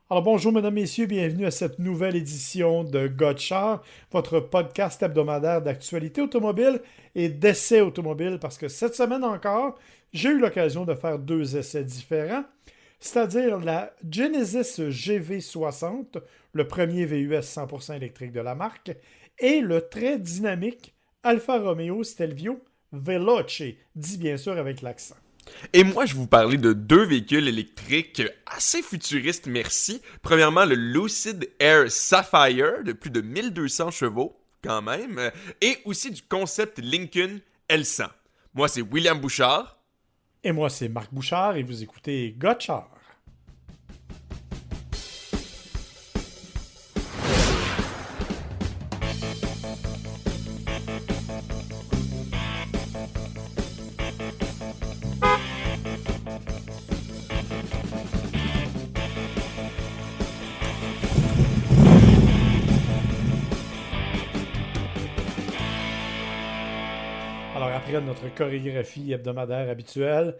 Alors bonjour mesdames, messieurs, bienvenue à cette nouvelle édition de Gotchar, votre podcast hebdomadaire d'actualité automobile et d'essais automobiles, parce que cette semaine encore, j'ai eu l'occasion de faire deux essais différents, c'est-à-dire la Genesis GV60, le premier VUS 100% électrique de la marque, et le très dynamique Alfa Romeo Stelvio Veloce, dit bien sûr avec l'accent. Et moi, je vais vous parler de deux véhicules électriques assez futuristes, merci. Premièrement, le Lucid Air Sapphire de plus de 1200 chevaux, quand même, et aussi du concept Lincoln L100. Moi, c'est William Bouchard. Et moi, c'est Marc Bouchard et vous écoutez Gotchar. Alors, après notre chorégraphie hebdomadaire habituelle,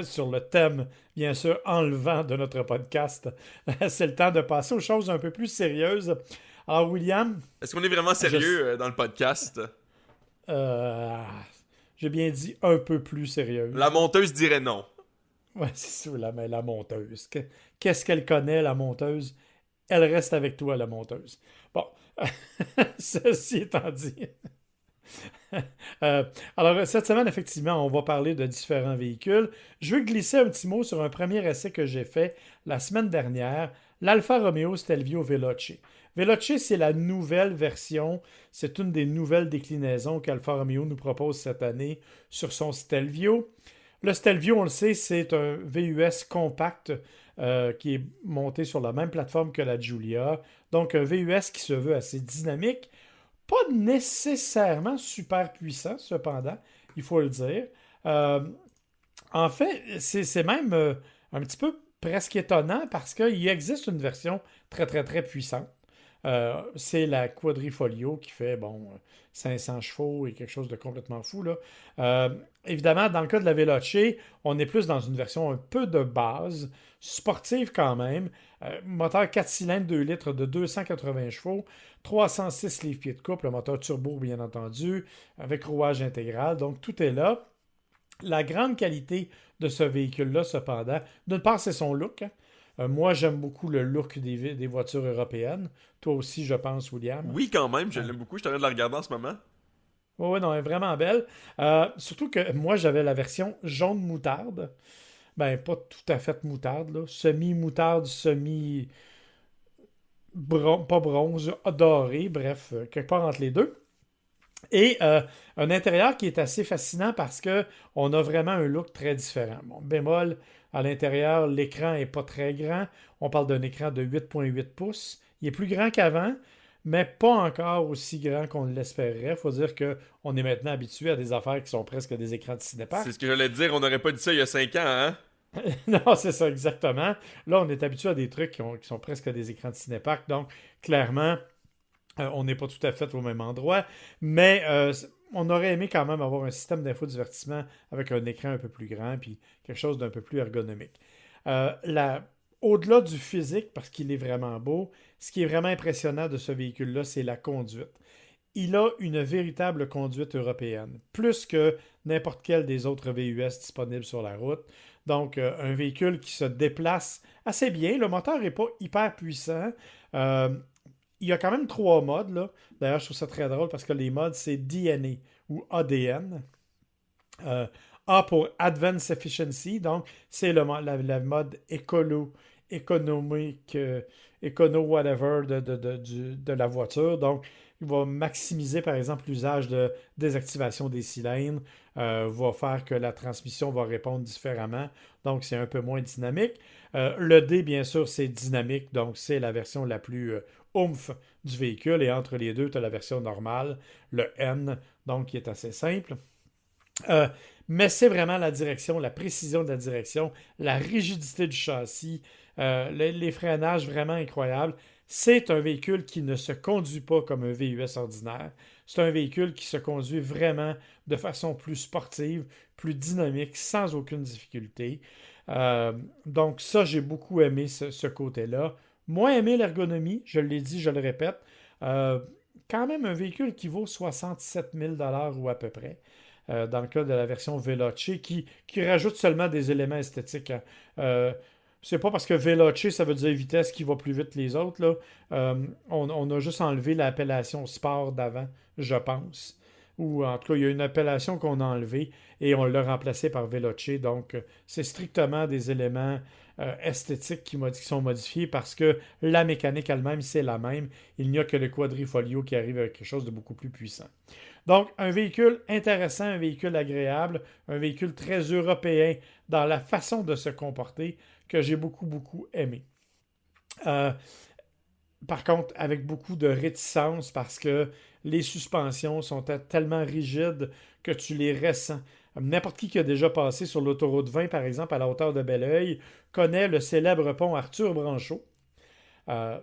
sur le thème, bien sûr, enlevant de notre podcast, c'est le temps de passer aux choses un peu plus sérieuses. Alors, William, Est-ce qu'on est vraiment je, sérieux dans le podcast? euh, j'ai bien dit un peu plus La sérieuse. monteuse dirait non. Ouais, c'est ça, la monteuse. Qu'est-ce qu'elle connaît, la monteuse? Elle reste avec toi, la monteuse. Bon, ceci étant dit. Euh, alors, cette semaine, effectivement, on va parler de différents véhicules. Je veux glisser un petit mot sur un premier essai que j'ai fait la semaine dernière, l'Alfa Romeo Stelvio Veloce. Veloce, c'est la nouvelle version, c'est une des nouvelles déclinaisons qu'Alfa Romeo nous propose cette année sur son Stelvio. Le Stelvio, on le sait, c'est un VUS compact qui est monté sur la même plateforme que la Giulia. Donc, un VUS qui se veut assez dynamique, pas nécessairement super puissant, cependant, il faut le dire. Euh, En fait, c'est même un petit peu presque étonnant parce qu'il existe une version très, très, très puissante. C'est la Quadrifoglio qui fait, bon, 500 chevaux et quelque chose de complètement fou, là. Euh, Évidemment, dans le cas de la Veloce, on est plus dans une version un peu de base, sportive quand même. Moteur 4 cylindres 2 litres de 280 chevaux, 306 livres-pieds de couple, le moteur turbo, bien entendu, avec rouage intégral. Donc, tout est là. La grande qualité de ce véhicule-là, cependant, d'une part, c'est son look, hein. Moi, j'aime beaucoup le look des voitures européennes. Toi aussi, je pense, William. Oui, quand même, je Euh, l'aime beaucoup. Je suis en train de la regarder en ce moment. ouais, ouais, non, elle est vraiment belle. Surtout que moi, j'avais la version jaune moutarde. Ben, pas tout à fait moutarde, là. Semi-moutarde, pas bronze, doré, bref, quelque part entre les deux. Et un intérieur qui est assez fascinant parce que on a vraiment un look très différent. Bon, bémol, à l'intérieur, l'écran n'est pas très grand. On parle d'un écran de 8,8 pouces. Il est plus grand qu'avant, mais pas encore aussi grand qu'on l'espérait. Il faut dire qu'on est maintenant habitué à des affaires qui sont presque des écrans de C'est cinéparc. ce que j'allais te dire, on n'aurait pas dit ça il y a 5 ans, hein? Non, c'est ça exactement. Là, on est habitué à des trucs qui sont presque des écrans de cinéparc. Donc, clairement, on n'est pas tout à fait au même endroit, mais on aurait aimé quand même avoir un système d'infodivertissement avec un écran un peu plus grand puis quelque chose d'un peu plus ergonomique. Euh, la- Au-delà du physique, parce qu'il est vraiment beau, ce qui est vraiment impressionnant de ce véhicule-là, c'est la conduite. Il a une véritable conduite européenne, plus que n'importe quel des autres VUS disponibles sur la route. Donc, un véhicule qui se déplace assez bien. Le moteur n'est pas hyper puissant. Euh, il y a quand même trois modes, là. D'ailleurs, je trouve ça très drôle parce que les modes, c'est DNA ou ADN. Euh, A pour Advanced Efficiency, donc c'est la mode économique, écono whatever de la voiture. Donc, il va maximiser, par exemple, l'usage de désactivation des cylindres, va faire que la transmission va répondre différemment, donc c'est un peu moins dynamique. Le D, bien sûr, c'est dynamique, donc c'est la version la plus oomph du véhicule, et entre les deux, tu as la version normale, le N, donc qui est assez simple. Euh, mais c'est vraiment la direction, la précision de la direction, la rigidité du châssis, les freinages vraiment incroyables. C'est un véhicule qui ne se conduit pas comme un VUS ordinaire. C'est un véhicule qui se conduit vraiment de façon plus sportive, plus dynamique, sans aucune difficulté. Donc ça, j'ai beaucoup aimé ce côté-là. Moins aimé l'ergonomie, je l'ai dit, je le répète. Euh, Quand même un véhicule qui vaut 67 000 ou à peu près, dans le cas de la version Veloce, qui rajoute seulement des éléments esthétiques, hein. C'est pas parce que Veloce, ça veut dire vitesse qui va plus vite que les autres, là. On a juste enlevé l'appellation sport d'avant, je pense. Ou en tout cas, il y a une appellation qu'on a enlevée et on l'a remplacée par Veloce. Donc, c'est strictement des éléments esthétiques qui sont modifiés parce que la mécanique elle-même, c'est la même. Il n'y a que le quadrifolio qui arrive avec quelque chose de beaucoup plus puissant. Donc, un véhicule intéressant, un véhicule agréable, un véhicule très européen dans la façon de se comporter que j'ai beaucoup, beaucoup aimé. Euh, Par contre, avec beaucoup de réticence parce que les suspensions sont tellement rigides que tu les ressens. N'importe qui a déjà passé sur l'autoroute 20, par exemple, à la hauteur de Belleuil, connaît le célèbre pont Arthur Branchot. Euh,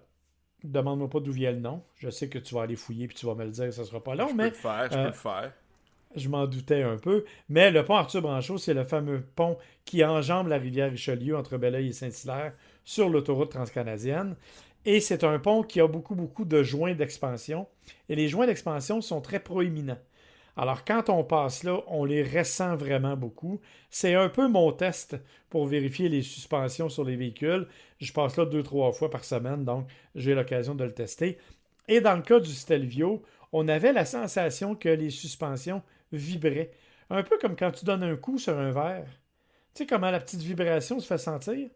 Demande-moi pas d'où vient le nom. Je sais que tu vas aller fouiller puis tu vas me le dire, ça sera pas long, Je peux mais le faire, je peux euh, le faire. je m'en doutais un peu. Mais le pont Arthur Branchot, c'est le fameux pont qui enjambe la rivière Richelieu entre Belleuil et Saint-Hilaire sur l'autoroute transcanadienne. Et c'est un pont qui a beaucoup, beaucoup de joints d'expansion. Et les joints d'expansion sont très proéminents. Alors, quand on passe là, on les ressent vraiment beaucoup. C'est un peu mon test pour vérifier les suspensions sur les véhicules. Je passe là 2, 3 fois par semaine, donc j'ai l'occasion de le tester. Et dans le cas du Stelvio, on avait la sensation que les suspensions vibraient. Un peu comme quand tu donnes un coup sur un verre. Tu sais comment la petite vibration se fait sentir?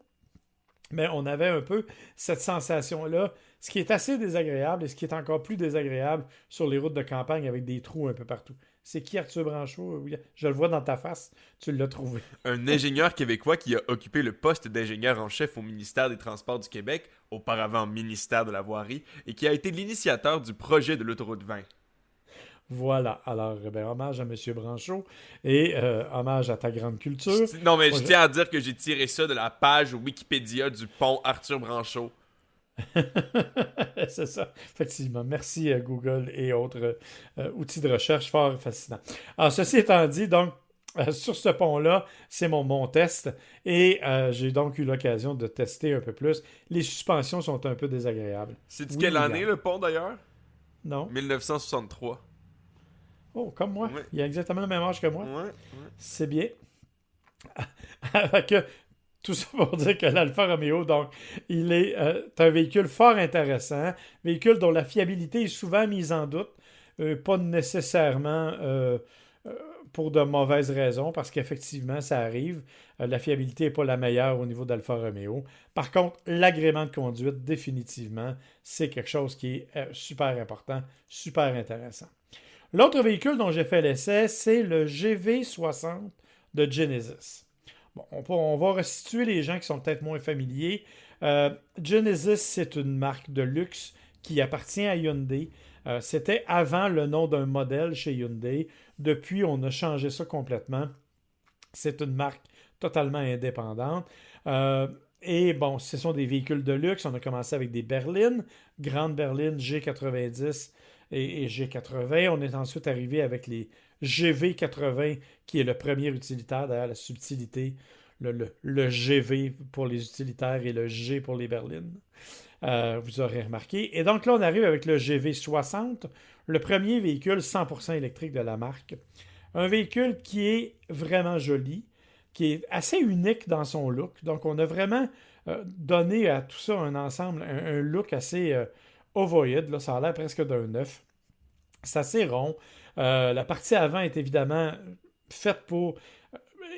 Mais on avait un peu cette sensation-là, ce qui est assez désagréable et ce qui est encore plus désagréable sur les routes de campagne avec des trous un peu partout. C'est qui Arthur Branchot? Oui, je le vois dans ta face, tu l'as trouvé. Un ingénieur québécois qui a occupé le poste d'ingénieur en chef au ministère des Transports du Québec, auparavant ministère de la Voirie, et qui a été l'initiateur du projet de l'autoroute 20. Voilà, alors ben, hommage à M. Branchot et hommage à ta grande culture. Non, mais Moi, je tiens à dire que j'ai tiré ça de la page Wikipédia du pont Arthur Branchot. C'est ça, effectivement. Merci à Google et autres outils de recherche fort fascinants. Alors, ceci étant dit, donc, sur ce pont-là, c'est mon test et j'ai donc eu l'occasion de tester un peu plus. Les suspensions sont un peu désagréables. Sais-tu Oui, quelle année William? le pont d'ailleurs? Non? 1963. Oh, comme moi. Ouais, Il a exactement le même âge que moi. ouais. C'est bien. Fait que, tout ça pour dire que l'Alfa Romeo, donc, il est un véhicule fort intéressant, véhicule dont la fiabilité est souvent mise en doute, pas nécessairement euh, pour de mauvaises raisons, parce qu'effectivement, ça arrive. La fiabilité n'est pas la meilleure au niveau d'Alfa Romeo. Par contre, l'agrément de conduite, définitivement, c'est quelque chose qui est super important, super intéressant. L'autre véhicule dont j'ai fait l'essai, c'est le GV60 de Genesis. Bon, on va restituer les gens qui sont peut-être moins familiers. Genesis, c'est une marque de luxe qui appartient à Hyundai. C'était avant le nom d'un modèle chez Hyundai. Depuis, on a changé ça complètement. C'est une marque totalement indépendante. Et bon, ce sont des véhicules de luxe. On a commencé avec des berlines, grandes berlines G90 et G80. On est ensuite arrivé avec les GV80, qui est le premier utilitaire, d'ailleurs, la subtilité, le GV pour les utilitaires et le G pour les berlines. Vous aurez remarqué. Et donc là, on arrive avec le GV60, le premier véhicule 100% électrique de la marque. Un véhicule qui est vraiment joli, qui est assez unique dans son look. Donc, on a vraiment donné à tout ça un ensemble, un look assez ovoïde. Là, ça a l'air presque d'un œuf. C'est assez rond. La partie avant est évidemment faite pour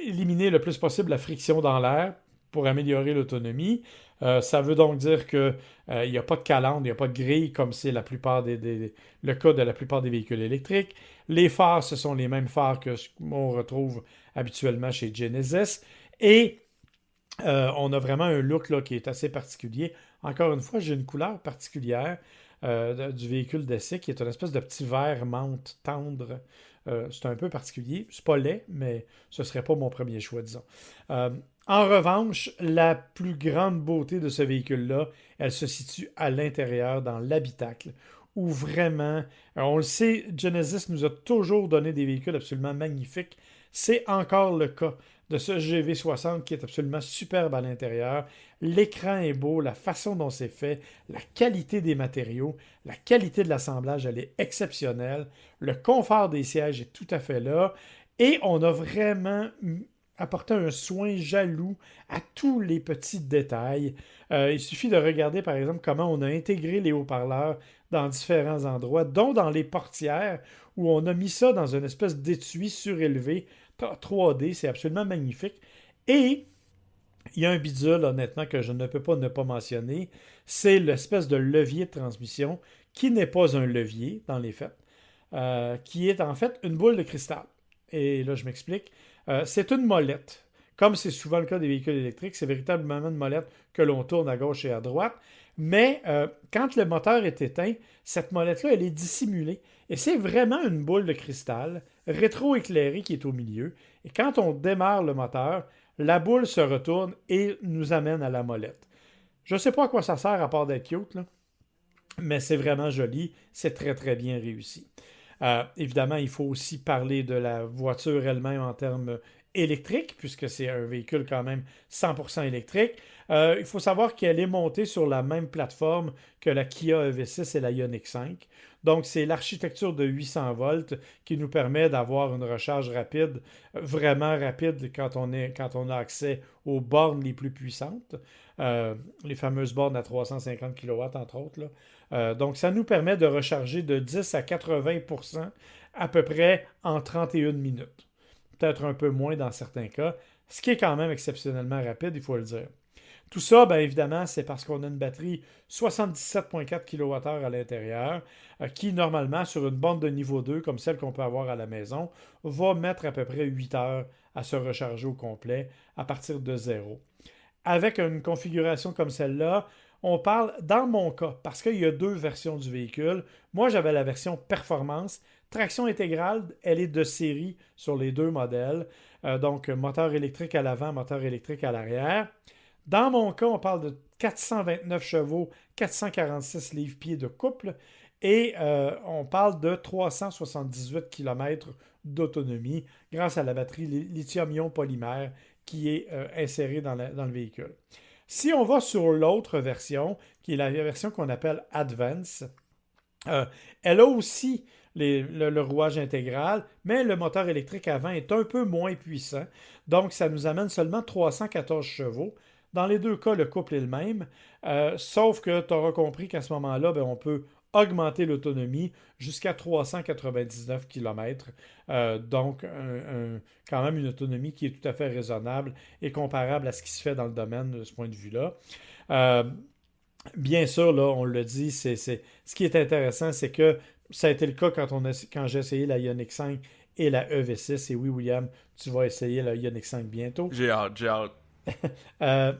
éliminer le plus possible la friction dans l'air pour améliorer l'autonomie. Ça veut donc dire qu'il n'y a pas de calandre, il n'y a pas de grille comme c'est la plupart le cas de la plupart des véhicules électriques. Les phares, ce sont les mêmes phares que ce qu'on retrouve habituellement chez Genesis. Et on a vraiment un look là, qui est assez particulier. Encore une fois, j'ai une couleur particulière du véhicule d'essai qui est une espèce de petit vert menthe tendre. C'est un peu particulier. C'est pas laid, mais ce serait pas mon premier choix, disons. En revanche, la plus grande beauté de ce véhicule-là, elle se situe à l'intérieur, dans l'habitacle, où vraiment, on le sait, Genesis nous a toujours donné des véhicules absolument magnifiques. C'est encore le cas de ce GV60 qui est absolument superbe à l'intérieur. L'écran est beau, la façon dont c'est fait, la qualité des matériaux, la qualité de l'assemblage, elle est exceptionnelle. Le confort des sièges est tout à fait là. Et on a vraiment apporté un soin jaloux à tous les petits détails. Il suffit de regarder, par exemple, comment on a intégré les haut-parleurs dans différents endroits, dont dans les portières, où on a mis ça dans une espèce d'étui surélevé 3D. C'est absolument magnifique. Et il y a un bidule, honnêtement, que je ne peux pas ne pas mentionner. C'est l'espèce de levier de transmission, qui n'est pas un levier, dans les faits, qui est en fait une boule de cristal. Et là, je m'explique. C'est une molette. Comme c'est souvent le cas des véhicules électriques, c'est véritablement une molette que l'on tourne à gauche et à droite. Mais quand le moteur est éteint, cette molette-là, elle est dissimulée. Et c'est vraiment une boule de cristal rétroéclairée qui est au milieu. Et quand on démarre le moteur, la boule se retourne et nous amène à la molette. Je ne sais pas à quoi ça sert à part d'être cute, là, mais c'est vraiment joli. C'est très, très bien réussi. Évidemment, il faut aussi parler de la voiture elle-même en termes électriques, puisque c'est un véhicule quand même 100% électrique. Il faut savoir qu'elle est montée sur la même plateforme que la Kia EV6 et la Ioniq 5. Donc, c'est l'architecture de 800 volts qui nous permet d'avoir une recharge rapide, vraiment rapide quand on a accès aux bornes les plus puissantes, les fameuses bornes à 350 kW, entre autres, là. Donc, ça nous permet de recharger de 10 à 80% à peu près en 31 minutes. Peut-être un peu moins dans certains cas, ce qui est quand même exceptionnellement rapide, il faut le dire. Tout ça, bien évidemment, c'est parce qu'on a une batterie 77,4 kWh à l'intérieur, qui, normalement, sur une borne de niveau 2, comme celle qu'on peut avoir à la maison, va mettre à peu près 8 heures à se recharger au complet à partir de zéro. Avec une configuration comme celle-là, on parle, dans mon cas, parce qu'il y a deux versions du véhicule. Moi, j'avais la version performance. Traction intégrale, elle est de série sur les deux modèles. Donc, moteur électrique à l'avant, moteur électrique à l'arrière. Dans mon cas, on parle de 429 chevaux, 446 livres-pieds de couple et on parle de 378 km d'autonomie grâce à la batterie lithium-ion polymère qui est insérée dans le véhicule. Si on va sur l'autre version, qui est la version qu'on appelle Advance, euh, elle a aussi le rouage intégral, mais le moteur électrique avant est un peu moins puissant. Donc, ça nous amène seulement 314 chevaux. Dans les deux cas, le couple est le même, sauf que tu auras compris qu'à ce moment-là, ben, on peut augmenter l'autonomie jusqu'à 399 km. Donc, quand même une autonomie qui est tout à fait raisonnable et comparable à ce qui se fait dans le domaine de ce point de vue-là. Euh, Bien sûr, là, on le dit, ce qui est intéressant, c'est que ça a été le cas quand j'ai essayé la Ioniq 5 et la EV6. Et oui, William, tu vas essayer la Ioniq 5 bientôt. J'ai hâte, j'ai hâte. Euh,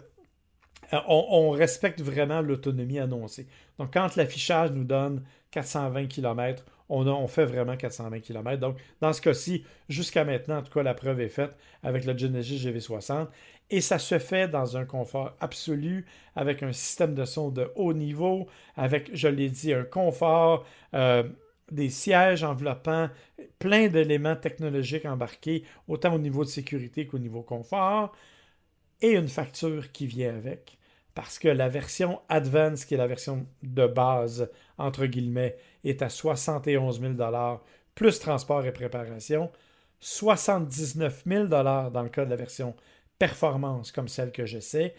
on respecte vraiment l'autonomie annoncée. Donc, quand l'affichage nous donne 420 km, on fait vraiment 420 km. Donc, dans ce cas-ci, jusqu'à maintenant, en tout cas, la preuve est faite avec le Genesis GV60. Et ça se fait dans un confort absolu, avec un système de son de haut niveau, avec, je l'ai dit, un confort, des sièges enveloppants, plein d'éléments technologiques embarqués, autant au niveau de sécurité qu'au niveau confort, et une facture qui vient avec. Parce que la version Advance, qui est la version de base, entre guillemets, est à 71 000 plus transport et préparation, 79 000 dans le cas de la version performance, comme celle que j'essaie.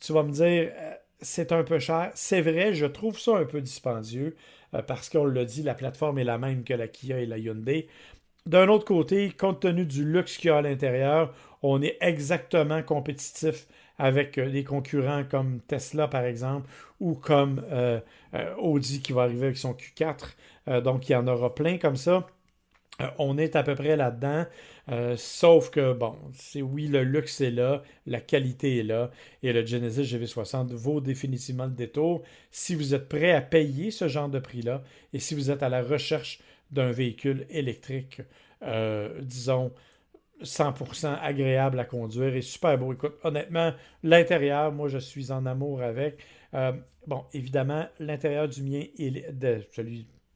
Tu vas me dire, c'est un peu cher. C'est vrai, je trouve ça un peu dispendieux, parce qu'on l'a dit, la plateforme est la même que la Kia et la Hyundai. D'un autre côté, compte tenu du luxe qu'il y a à l'intérieur, on est exactement compétitif avec des concurrents comme Tesla, par exemple, ou comme Audi qui va arriver avec son Q4. Donc, il y en aura plein comme ça. On est à peu près là-dedans, sauf que, bon, c'est oui, le luxe est là, la qualité est là, et le Genesis GV60 vaut définitivement le détour si vous êtes prêt à payer ce genre de prix-là, et si vous êtes à la recherche d'un véhicule électrique, disons, 100% agréable à conduire et super beau. Écoute, honnêtement, l'intérieur, moi, je suis en amour avec. Bon, évidemment, l'intérieur du mien,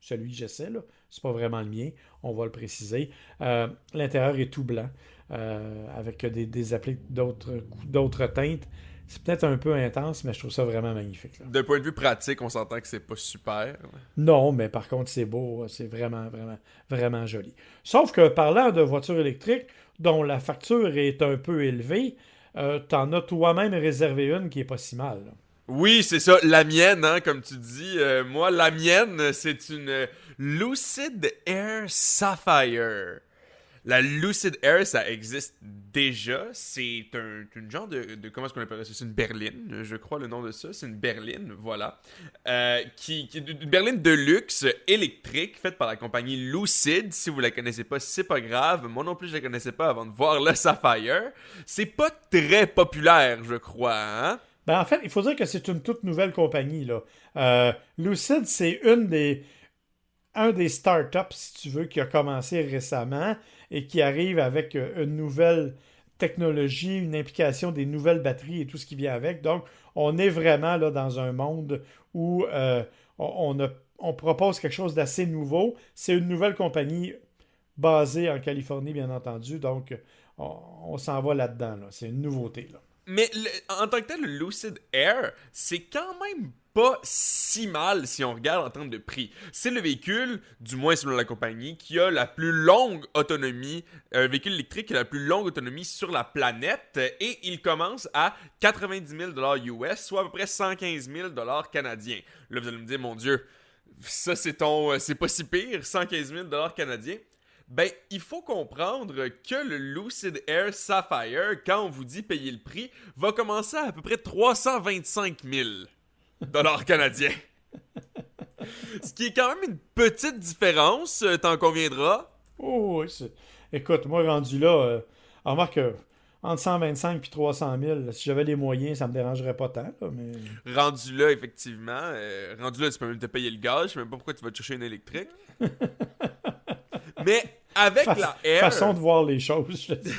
celui que j'essaie, là, c'est pas vraiment le mien, on va le préciser. L'intérieur est tout blanc. avec des appliques d'autres teintes. C'est peut-être un peu intense, mais je trouve ça vraiment magnifique. Là. D'un point de vue pratique, on s'entend que c'est pas super. Non, mais par contre, c'est beau. C'est vraiment, vraiment, vraiment joli. Sauf que parlant de voitures électriques dont la facture est un peu élevée, t'en as toi-même réservé une qui est pas si mal. Là. Oui, c'est ça, la mienne, hein, comme tu dis. Moi, la mienne, c'est une Lucid Air Sapphire. La Lucid Air, ça existe déjà. C'est une genre comment est-ce qu'on appelle ça? C'est une berline, je crois le nom de ça. C'est une berline, voilà. Qui est une berline de luxe électrique faite par la compagnie Lucid. Si vous la connaissez pas, c'est pas grave. Moi non plus, je la connaissais pas avant de voir le Sapphire. C'est pas très populaire, je crois, hein? Ben, en fait, il faut dire que c'est une toute nouvelle compagnie. Là. Lucid, c'est un des startups, si tu veux, qui a commencé récemment et qui arrive avec une nouvelle technologie, une implication des nouvelles batteries et tout ce qui vient avec. Donc, on est vraiment là dans un monde où on propose quelque chose d'assez nouveau. C'est une nouvelle compagnie basée en Californie, bien entendu. Donc, on s'en va là-dedans. Là. C'est une nouveauté. Là. Mais en tant que tel, le Lucid Air, c'est quand même pas si mal si on regarde en termes de prix. C'est le véhicule, du moins selon la compagnie, qui a la plus longue autonomie, un véhicule électrique qui a la plus longue autonomie sur la planète, et il commence à 90 000 US, soit à peu près 115 000 canadiens. Là, vous allez me dire, mon Dieu, ça c'est pas si pire, 115 000 canadiens. Ben, il faut comprendre que le Lucid Air Sapphire, quand on vous dit payer le prix, va commencer à peu près 325 000 canadiens. Ce qui est quand même une petite différence, t'en conviendras. Oh, oui. Écoute, moi, rendu là, remarque que entre 125 et 300 000, si j'avais les moyens, ça me dérangerait pas tant. Là, mais... Rendu là, effectivement. Rendu là, tu peux même te payer le gaz. Je sais même pas pourquoi tu vas te chercher une électrique. Mais avec la Air... Façon de voir les choses, je te dis.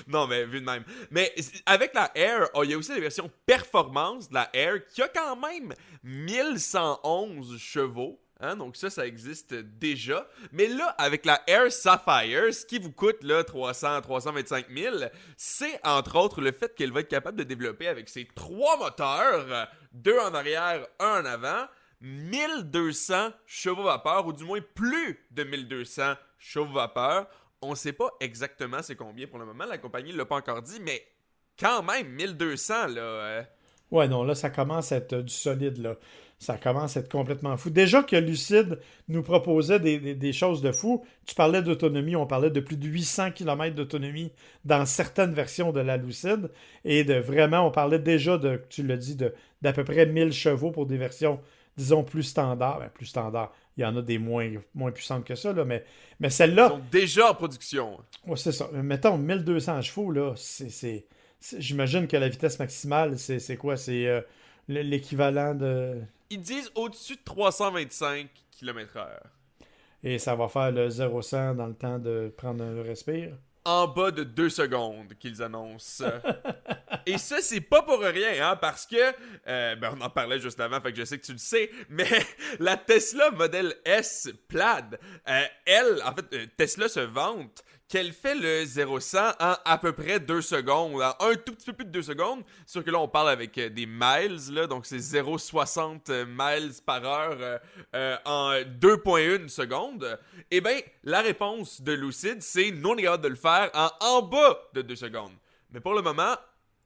Non, mais vu de même. Mais avec la Air, il y a aussi la version performance de la Air qui a quand même 1111 chevaux. Hein, donc ça existe déjà. Mais là, avec la Air Sapphire, ce qui vous coûte là, 325 000, c'est entre autres le fait qu'elle va être capable de développer avec ses 3 moteurs, 2 en arrière, 1 en avant, 1200 chevaux vapeur, ou du moins plus de 1200 chevaux vapeur. On ne sait pas exactement c'est combien pour le moment, la compagnie ne l'a pas encore dit, mais quand même, 1200, là... Ouais, non, là, ça commence à être du solide, là. Ça commence à être complètement fou. Déjà que Lucid nous proposait des choses de fou. Tu parlais d'autonomie, on parlait de plus de 800 km d'autonomie dans certaines versions de la Lucid. Et vraiment, on parlait déjà tu l'as dit, d'à peu près 1000 chevaux pour des versions, disons, plus standards. Ben, plus standards. Il y en a des moins puissantes que ça, là, mais celle-là... Ils sont déjà en production. Ouais, c'est ça. Mettons, 1200 chevaux, là, j'imagine que la vitesse maximale, c'est quoi? C'est l'équivalent de... Ils disent au-dessus de 325 km/h. Et ça va faire le 0-100 dans le temps de prendre un respire. En bas de 2 secondes qu'ils annoncent. Et ça, c'est pas pour rien, hein, parce que, on en parlait juste avant, fait que je sais que tu le sais, mais la Tesla Model S Plaid, Tesla se vante qu'elle fait le 0-100 en à peu près 2 secondes, en un tout petit peu plus de 2 secondes, sûr que là, on parle avec des miles, là, donc c'est 0,60 miles par heure en 2,1 secondes. Eh bien, la réponse de Lucid, c'est nous, on est capable de le faire en bas de 2 secondes. Mais pour le moment,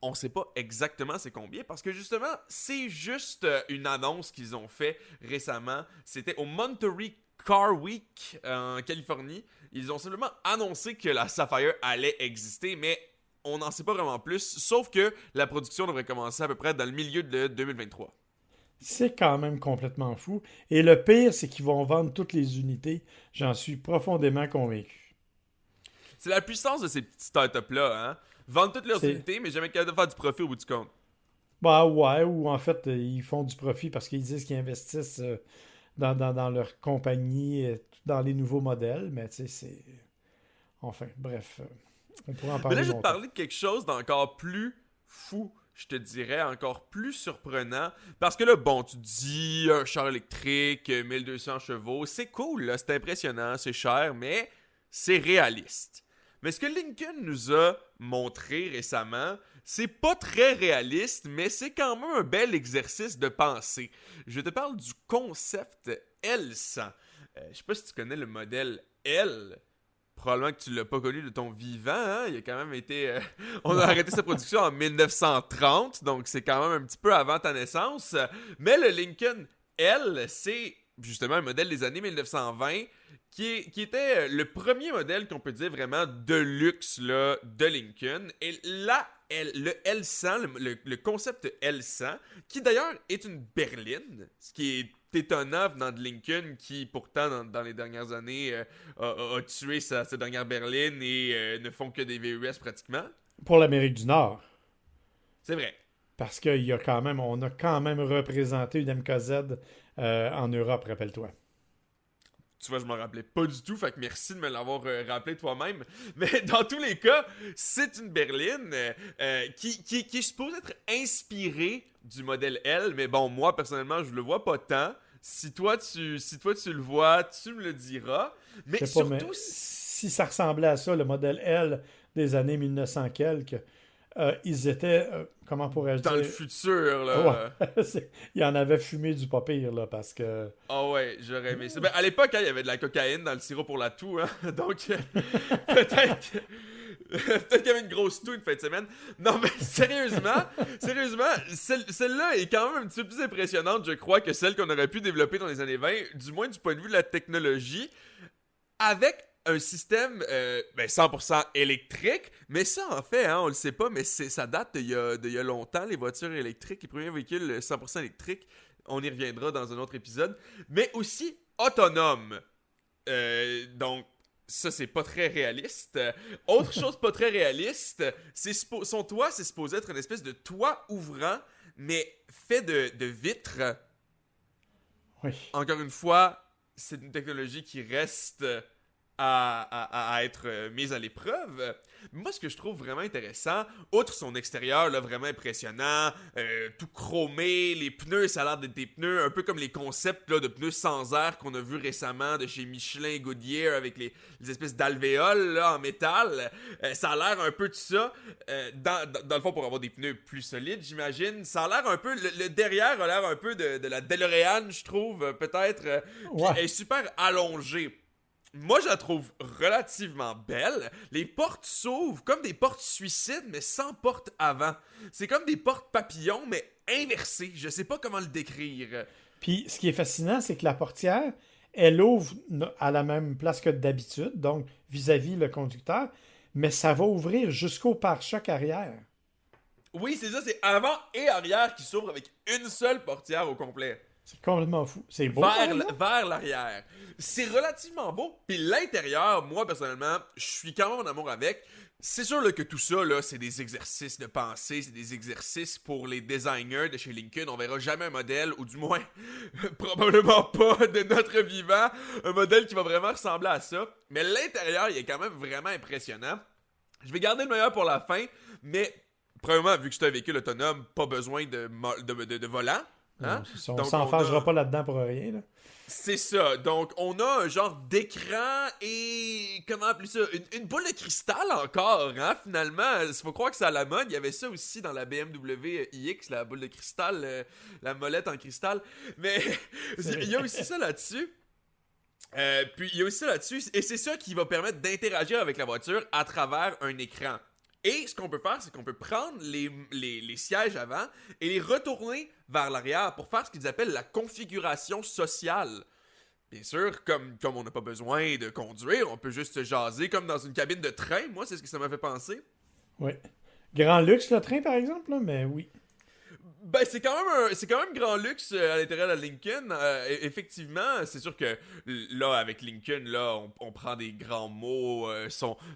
on ne sait pas exactement c'est combien, parce que justement, c'est juste une annonce qu'ils ont fait récemment. C'était au Monterey Car Week en Californie. Ils ont simplement annoncé que la Sapphire allait exister, mais on n'en sait pas vraiment plus, sauf que la production devrait commencer à peu près dans le milieu de 2023. C'est quand même complètement fou. Et le pire, c'est qu'ils vont vendre toutes les unités. J'en suis profondément convaincu. C'est la puissance de ces petites startups-là, hein? Vendre toutes leurs unités, mais jamais capable de faire du profit au bout du compte. Bah ouais, ou en fait, ils font du profit parce qu'ils disent qu'ils investissent dans leur compagnie, dans les nouveaux modèles, mais tu sais, c'est... Enfin, bref, on pourrait en parler Mais là, je vais te longtemps. parler de quelque chose d'encore plus fou, je te dirais, encore plus surprenant. Parce que là, bon, tu te dis, un char électrique, 1200 chevaux, c'est cool, là, c'est impressionnant, c'est cher, mais c'est réaliste. Mais ce que Lincoln nous a montré récemment, c'est pas très réaliste, mais c'est quand même un bel exercice de pensée. Je te parle du concept L100. Je sais pas si tu connais le modèle L. Probablement que tu l'as pas connu de ton vivant, hein? Il a quand même été... on a arrêté sa production en 1930, donc c'est quand même un petit peu avant ta naissance. Mais le Lincoln L, c'est justement un modèle des années 1920 qui était le premier modèle qu'on peut dire vraiment de luxe là, de Lincoln. Et là, le L100, le concept L100, qui d'ailleurs est une berline, ce qui est étonnant venant de Lincoln, qui pourtant dans les dernières années a tué sa dernière berline et ne font que des VUS pratiquement. Pour l'Amérique du Nord. C'est vrai. Parce qu'on a quand même représenté une MKZ en Europe, rappelle-toi. Tu vois, je m'en rappelais pas du tout, fait que merci de me l'avoir rappelé toi-même. Mais dans tous les cas, c'est une berline qui est supposée être inspirée du modèle L, mais bon, moi, personnellement, je le vois pas tant. Si toi, tu le vois, tu me le diras. Mais Je sais pas, surtout... mais si ça ressemblait à ça, le modèle L des années 1900 quelques, ils étaient, comment pourrais-je Dans dire? le futur, là. Ouais, il en avait fumé du pas pire, là, parce que... Ah ouais, j'aurais aimé ça. Ben, à l'époque, hein, il y avait de la cocaïne dans le sirop pour la toux, hein. Donc, peut-être qu'il y avait une grosse toux une fin de semaine. Non, mais sérieusement, celle-là est quand même un petit peu plus impressionnante, je crois, que celle qu'on aurait pu développer dans les années 20, du moins du point de vue de la technologie, avec un système 100% électrique. Mais ça, en fait, hein, on le sait pas, mais ça date d'il y a longtemps, les voitures électriques, les premiers véhicules 100% électriques. On y reviendra dans un autre épisode. Mais aussi autonome. Donc, ça, c'est pas très réaliste. Autre chose pas très réaliste, son toit, c'est supposé être une espèce de toit ouvrant, mais fait de vitres. Oui. Encore une fois, c'est une technologie qui reste à être mise à l'épreuve. Moi, ce que je trouve vraiment intéressant, outre son extérieur là, vraiment impressionnant, tout chromé, les pneus, ça a l'air d'être des pneus un peu comme les concepts là, de pneus sans air qu'on a vu récemment de chez Michelin et Goodyear avec les espèces d'alvéoles là, en métal. Ça a l'air un peu de ça. Dans le fond, pour avoir des pneus plus solides, j'imagine. Ça a l'air un peu... Le derrière a l'air un peu de la DeLorean, je trouve, peut-être. Puis elle est super allongée. Moi, je la trouve relativement belle. Les portes s'ouvrent comme des portes suicides, mais sans porte avant. C'est comme des portes papillons, mais inversées. Je sais pas comment le décrire. Puis, ce qui est fascinant, c'est que la portière, elle ouvre à la même place que d'habitude, donc vis-à-vis le conducteur, mais ça va ouvrir jusqu'au pare-choc arrière. Oui, c'est ça, c'est avant et arrière qui s'ouvrent avec une seule portière au complet. C'est complètement fou. C'est beau. Vers l'arrière. C'est relativement beau. Puis l'intérieur, moi, personnellement, je suis quand même en amour avec. C'est sûr là, que tout ça, là, c'est des exercices de pensée, c'est des exercices pour les designers de chez Lincoln. On verra jamais un modèle, ou du moins, probablement pas de notre vivant, un modèle qui va vraiment ressembler à ça. Mais l'intérieur, il est quand même vraiment impressionnant. Je vais garder le meilleur pour la fin, mais premièrement, vu que c'est un véhicule autonome, pas besoin de volant. Hein? On s'enfargera pas là-dedans pour rien. Là. C'est ça. Donc, on a un genre d'écran et... Comment appeler ça? Une boule de cristal encore, hein, finalement. Il faut croire que c'est à la mode. Il y avait ça aussi dans la BMW iX, la boule de cristal, la molette en cristal. Mais il y a aussi ça là-dessus. Puis, il y a aussi ça là-dessus. Et c'est ça qui va permettre d'interagir avec la voiture à travers un écran. Et ce qu'on peut faire, c'est qu'on peut prendre les sièges avant et les retourner vers l'arrière pour faire ce qu'ils appellent la configuration sociale. Bien sûr, comme on n'a pas besoin de conduire, on peut juste jaser comme dans une cabine de train. Moi, c'est ce que ça m'a fait penser. Oui. Grand luxe, le train, par exemple, là, mais oui. Ben, c'est quand même grand luxe à l'intérieur de Lincoln. Effectivement, c'est sûr que là, avec Lincoln, là, on prend des grands mots.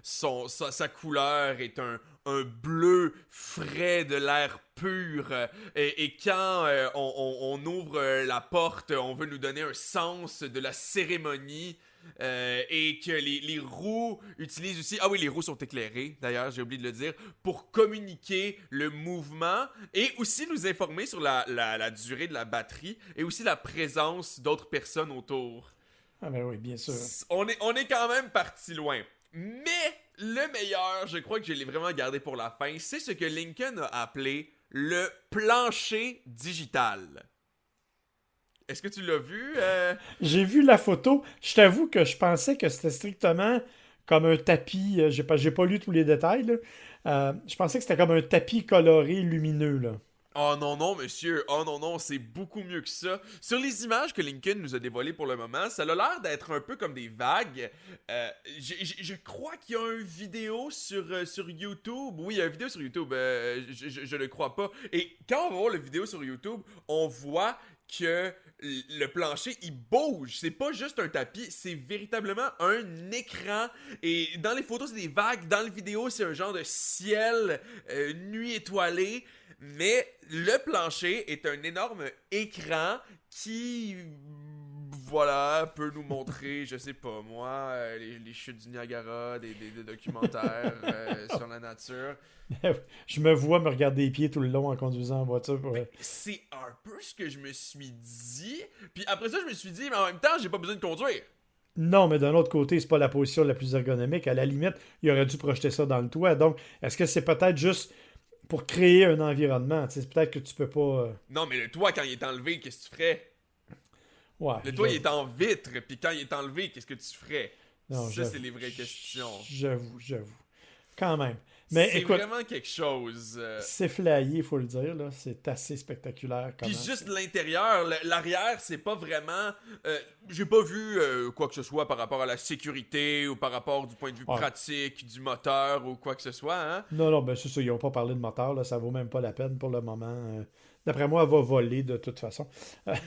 Sa couleur est un bleu frais de l'air pur. Et quand on ouvre la porte, on veut nous donner un sens de la cérémonie. Et que les roues utilisent aussi... Ah oui, les roues sont éclairées, d'ailleurs, j'ai oublié de le dire, pour communiquer le mouvement et aussi nous informer sur la durée de la batterie et aussi la présence d'autres personnes autour. Ah ben oui, bien sûr. On est quand même parti loin. Mais le meilleur, je crois que je l'ai vraiment gardé pour la fin, c'est ce que Lincoln a appelé le plancher digital. Est-ce que tu l'as vu? J'ai vu la photo. Je t'avoue que je pensais que c'était strictement comme un tapis. J'ai pas lu tous les détails, là. Je pensais que c'était comme un tapis coloré lumineux, là. Oh non, non, monsieur. Oh non, non, c'est beaucoup mieux que ça. Sur les images que Lincoln nous a dévoilées pour le moment, ça a l'air d'être un peu comme des vagues. Je crois qu'il y a une vidéo sur YouTube. Oui, il y a une vidéo sur YouTube. Je ne crois pas. Et quand on va voir la vidéo sur YouTube, on voit que le plancher, il bouge. C'est pas juste un tapis, c'est véritablement un écran. Et dans les photos, c'est des vagues. Dans les vidéos, c'est un genre de ciel, nuit étoilée. Mais le plancher est un énorme écran qui, voilà, peut nous montrer, je sais pas moi, les chutes du Niagara, des documentaires sur la nature. Je me vois me regarder les pieds tout le long en conduisant en voiture. C'est un peu ce que je me suis dit. Puis après ça, je me suis dit, mais en même temps, j'ai pas besoin de conduire. Non, mais d'un autre côté, c'est pas la position la plus ergonomique. À la limite, il aurait dû projeter ça dans le toit. Donc, est-ce que c'est peut-être juste pour créer un environnement? Tu sais, c'est peut-être que tu peux pas. Non, mais le toit, quand il est enlevé, qu'est-ce que tu ferais? Ouais, Le toit, il est en vitre, puis quand il est enlevé, qu'est-ce que tu ferais? non, Ça, c'est les vraies questions. J'avoue. Quand même. Mais C'est écoute, vraiment quelque chose. c'est flyé, il faut le dire, là. C'est assez spectaculaire quand Puis même. juste l'intérieur, l'arrière, c'est pas vraiment. J'ai pas vu quoi que ce soit par rapport à la sécurité ou par rapport du point de vue Ouais. pratique du moteur ou quoi que ce soit, hein. Non, non, ben c'est ça, ils n'ont pas parlé de moteur, là, ça vaut même pas la peine pour le moment. D'après moi, elle va voler de toute façon.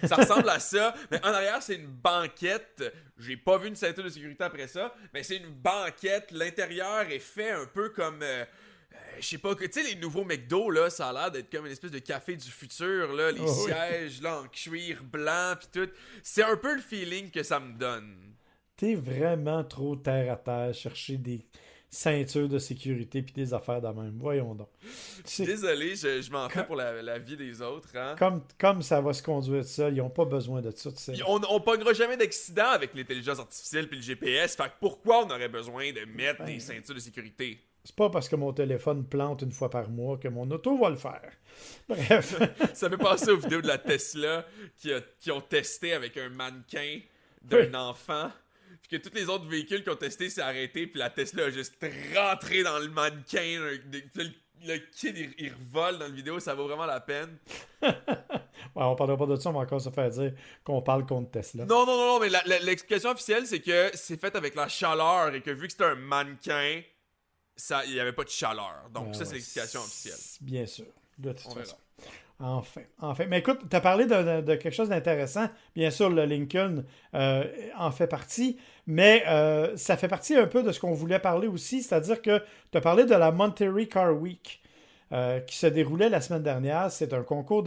Ça ressemble à ça, mais en arrière, c'est une banquette. J'ai pas vu une ceinture de sécurité après ça, mais c'est une banquette. L'intérieur est fait un peu comme. Je sais pas, tu sais, les nouveaux McDo, là, ça a l'air d'être comme une espèce de café du futur, là. Les Oh, oui. sièges, là, en cuir blanc, pis tout. C'est un peu le feeling que ça me donne. T'es vraiment trop terre à terre, chercher des ceintures de sécurité puis des affaires de même. Voyons donc. C'est Désolé, je m'en fais co- pour la vie des autres, hein. comme ça va se conduire tout seul, ils n'ont pas besoin de ça, tu sais. On pognera jamais d'accident avec l'intelligence artificielle puis le GPS, fait que pourquoi on aurait besoin de mettre des Ben, ceintures de sécurité? c'est pas parce que mon téléphone plante une fois par mois que mon auto va le faire. Bref. Ça fait penser aux vidéos de la Tesla qui ont testé avec un mannequin Oui. d'un enfant. Puis que tous les autres véhicules qui ont testé s'est arrêté, puis la Tesla a juste rentré dans le mannequin. Le kid, il revole dans la vidéo, ça vaut vraiment la peine. Ouais, on parlera pas de ça, on va encore se faire dire qu'on parle contre Tesla. Non, non, non, non, mais l'explication officielle, c'est que c'est fait avec la chaleur et que vu que c'était un mannequin, il n'y avait pas de chaleur. Donc, ça, c'est Ouais, l'explication officielle. bien sûr, de toute On verra. façon. Enfin, enfin. Mais écoute, tu as parlé de quelque chose d'intéressant. Bien sûr, le Lincoln en fait partie, mais ça fait partie un peu de ce qu'on voulait parler aussi, c'est-à-dire que tu as parlé de la Monterey Car Week qui se déroulait la semaine dernière. C'est un concours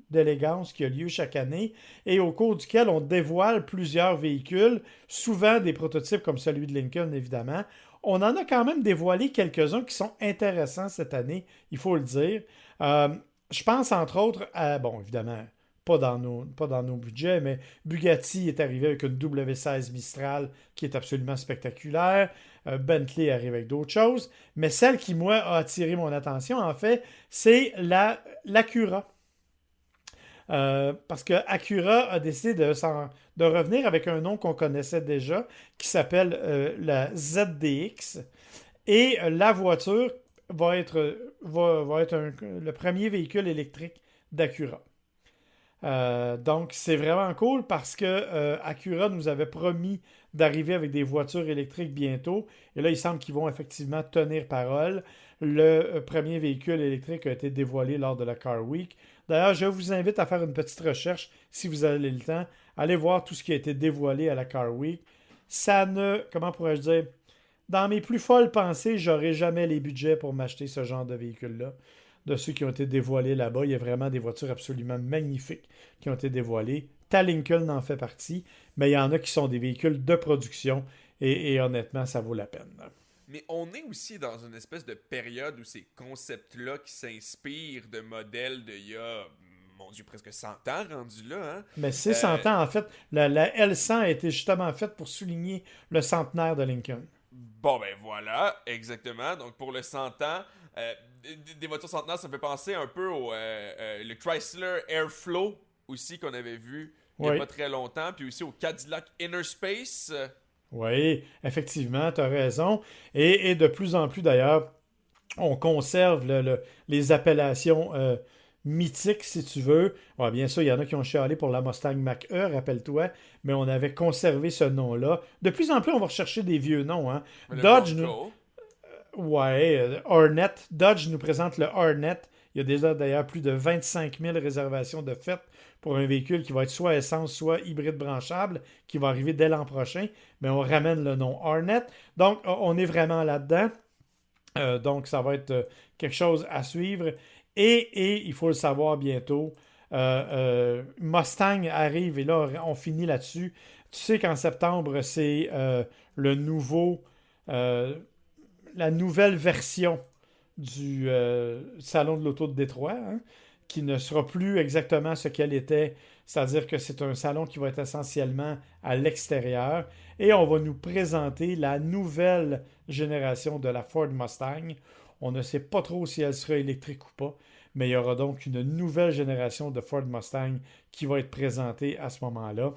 d'élégance qui a lieu chaque année et au cours duquel on dévoile plusieurs véhicules, souvent des prototypes comme celui de Lincoln, évidemment. On en a quand même dévoilé quelques-uns qui sont intéressants cette année, il faut le dire. Euh, je pense entre autres à, bon, évidemment, pas dans nos budgets, mais Bugatti est arrivé avec une W16 Mistral qui est absolument spectaculaire. Bentley arrive avec d'autres choses. Mais celle qui, moi, a attiré mon attention, en fait, c'est l'Acura. Parce que Acura a décidé de revenir avec un nom qu'on connaissait déjà, qui s'appelle la ZDX. Et la voiture va être le premier véhicule électrique d'Acura. Donc, c'est vraiment cool parce que Acura nous avait promis d'arriver avec des voitures électriques bientôt. Et là, il semble qu'ils vont effectivement tenir parole. Le premier véhicule électrique a été dévoilé lors de la Car Week. D'ailleurs, je vous invite à faire une petite recherche si vous avez le temps. Allez voir tout ce qui a été dévoilé à la Car Week. Ça ne, comment pourrais-je dire, dans mes plus folles pensées, j'aurais jamais les budgets pour m'acheter ce genre de véhicule-là. De ceux qui ont été dévoilés là-bas, il y a vraiment des voitures absolument magnifiques qui ont été dévoilées. Ta Lincoln en fait partie, mais il y en a qui sont des véhicules de production et honnêtement, ça vaut la peine. Mais on est aussi dans une espèce de période où ces concepts-là qui s'inspirent de modèles d'il y a mon Dieu, presque 100 ans rendu là. Hein? Mais c'est 100 ans, en fait. La L100 a été justement faite pour souligner le centenaire de Lincoln. Bon, ben voilà, exactement. Donc, pour le 100 ans, des voitures centenaires, ça me fait penser un peu au le Chrysler Airflow aussi qu'on avait vu il n'y a Oui. pas très longtemps, puis aussi au Cadillac Inner Space. Oui, effectivement, tu as raison. Et de plus en plus, d'ailleurs, on conserve les appellations mythiques, si tu veux. Ouais, bien sûr, il y en a qui ont chialé pour la Mustang Mach-E, rappelle-toi, mais on avait conservé ce nom-là. De plus en plus, on va rechercher des vieux noms. Hein. Mais le Dodge, Bronco. ouais, Hornet. Dodge nous présente le Hornet. Il y a déjà d'ailleurs plus de 25 000 réservations de fait pour un véhicule qui va être soit essence, soit hybride branchable, qui va arriver dès l'an prochain. Mais on ramène le nom Hornet. Donc, on est vraiment là-dedans. Donc, ça va être quelque chose à suivre. Et il faut le savoir bientôt, Mustang arrive et là, on finit là-dessus. Tu sais qu'en septembre, c'est le nouveau, euh, la nouvelle version du Salon de l'Auto de Détroit, hein, qui ne sera plus exactement ce qu'elle était. C'est-à-dire que c'est un salon qui va être essentiellement à l'extérieur. Et on va nous présenter la nouvelle génération de la Ford Mustang. On ne sait pas trop si elle sera électrique ou pas, mais il y aura donc une nouvelle génération de Ford Mustang qui va être présentée à ce moment-là.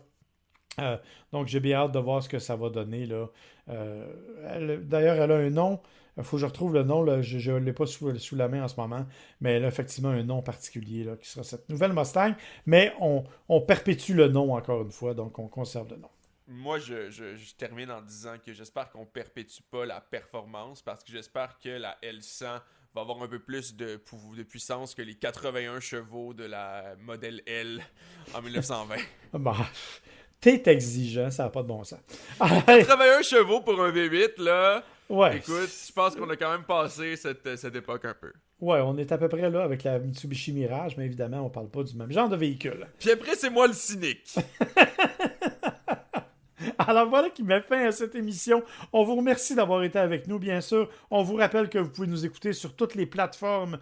Donc, j'ai bien hâte de voir ce que ça va donner, là. D'ailleurs, elle a un nom. Il faut que je retrouve le nom. Là. Je ne l'ai pas sous la main en ce moment. Mais elle a effectivement un nom particulier là, qui sera cette nouvelle Mustang. Mais on perpétue le nom encore une fois. Donc, on conserve le nom. Moi, je termine en disant que j'espère qu'on perpétue pas la performance parce que j'espère que la L100 va avoir un peu plus de puissance que les 81 chevaux de la modèle L en 1920. Bah, t'es exigeant, ça n'a pas de bon sens. 81 chevaux pour un V8, là. Ouais. Écoute, je pense qu'on a quand même passé cette époque un peu. Ouais, on est à peu près là avec la Mitsubishi Mirage, mais évidemment, on parle pas du même genre de véhicule. Puis après, c'est moi le cynique. Alors voilà qui met fin à cette émission. On vous remercie d'avoir été avec nous, bien sûr. On vous rappelle que vous pouvez nous écouter sur toutes les plateformes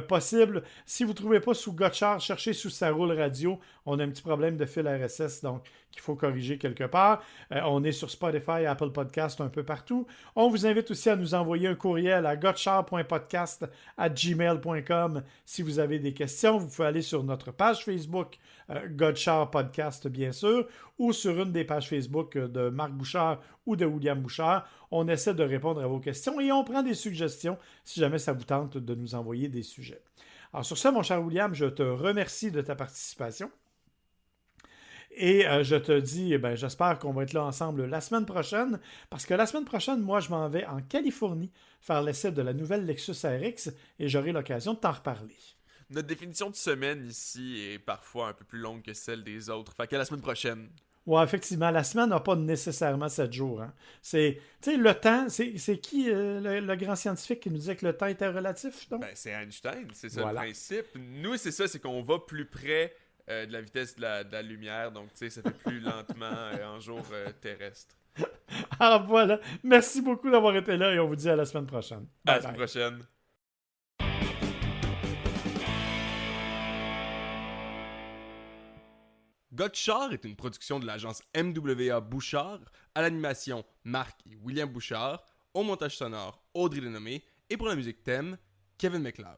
possibles. Si vous ne trouvez pas sous Gotchard, cherchez sous Ça Roule Radio. On a un petit problème de fil RSS, donc qu'il faut corriger quelque part. On est sur Spotify, Apple Podcast, un peu partout. On vous invite aussi à nous envoyer un courriel à gotchard.podcast@gmail.com si vous avez des questions. Vous pouvez aller sur notre page Facebook, Gotchard Podcast, bien sûr, ou sur une des pages Facebook de Marc Bouchard ou de William Bouchard. On essaie de répondre à vos questions et on prend des suggestions si jamais ça vous tente de nous envoyer des sujets. Alors sur ce, mon cher William, je te remercie de ta participation. Et je te dis, j'espère qu'on va être là ensemble la semaine prochaine, parce que la semaine prochaine, moi, je m'en vais en Californie faire l'essai de la nouvelle Lexus RX et j'aurai l'occasion de t'en reparler. Notre définition de semaine ici est parfois un peu plus longue que celle des autres. Fait qu'à la semaine prochaine. Ouais, effectivement, la semaine n'a pas nécessairement 7 jours. Hein. Tu sais, le temps, c'est qui le grand scientifique qui nous disait que le temps était relatif, donc? Ben, c'est Einstein, c'est ça Voilà. le principe. Nous, c'est ça, c'est qu'on va plus près de la vitesse de la lumière, donc tu sais, ça fait plus lentement en jour terrestre. Alors voilà, merci beaucoup d'avoir été là et on vous dit à la semaine prochaine. À Bye la semaine bye. prochaine. Gotchard est une production de l'agence MWA Bouchard, à l'animation Marc et William Bouchard, au montage sonore Audrey Denomé et pour la musique thème Kevin MacLeod.